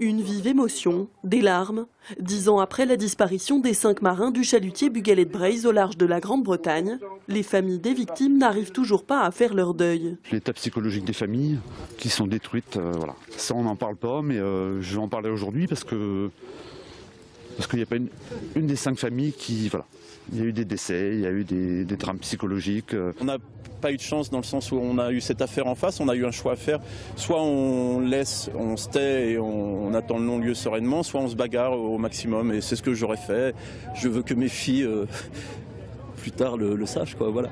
Une vive émotion, des larmes. 10 ans après la disparition des 5 marins du chalutier Bugalet de Breizh au large de la Grande-Bretagne, les familles des victimes n'arrivent toujours pas à faire leur deuil. L'état psychologique des familles qui sont détruites, voilà. Ça on n'en parle pas, mais je vais en parler aujourd'hui parce qu'il n'y a pas une des 5 familles qui... Voilà. Il y a eu des décès, il y a eu des drames psychologiques. On n'a pas eu de chance dans le sens où on a eu cette affaire en face, on a eu un choix à faire. Soit on laisse, on se tait et on attend le non-lieu sereinement, soit on se bagarre au maximum. Et c'est ce que j'aurais fait. Je veux que mes filles, plus tard, le sachent, quoi, voilà.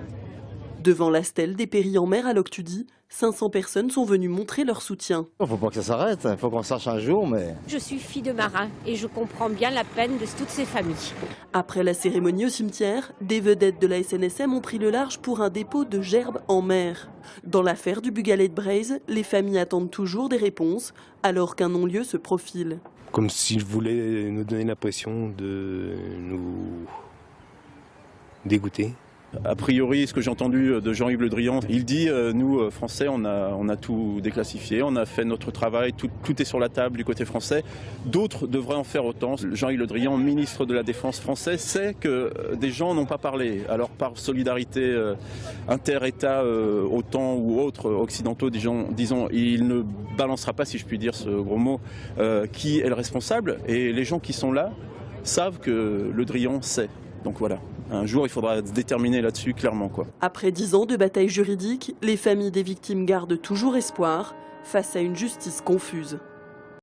Devant la stèle des péris en mer à Loctudy, 500 personnes sont venues montrer leur soutien. Il ne faut pas que ça s'arrête, il faut qu'on sache un jour, mais... Je suis fille de marin et je comprends bien la peine de toutes ces familles. Après la cérémonie au cimetière, des vedettes de la SNSM ont pris le large pour un dépôt de gerbes en mer. Dans l'affaire du Bugalet de Breizh, les familles attendent toujours des réponses, alors qu'un non-lieu se profile. Comme s'ils voulaient nous donner l'impression de nous dégoûter. A priori, ce que j'ai entendu de Jean-Yves Le Drian, il dit nous, Français, on a tout déclassifié, on a fait notre travail, tout est sur la table du côté français. D'autres devraient en faire autant. Jean-Yves Le Drian, ministre de la Défense français, sait que des gens n'ont pas parlé. Alors par solidarité inter-État, OTAN ou autres occidentaux, disons, il ne balancera pas, si je puis dire ce gros mot, qui est le responsable. Et les gens qui sont là savent que Le Drian sait. Donc voilà. Un jour, il faudra se déterminer là-dessus clairement, quoi. Après 10 ans de bataille juridique, les familles des victimes gardent toujours espoir face à une justice confuse.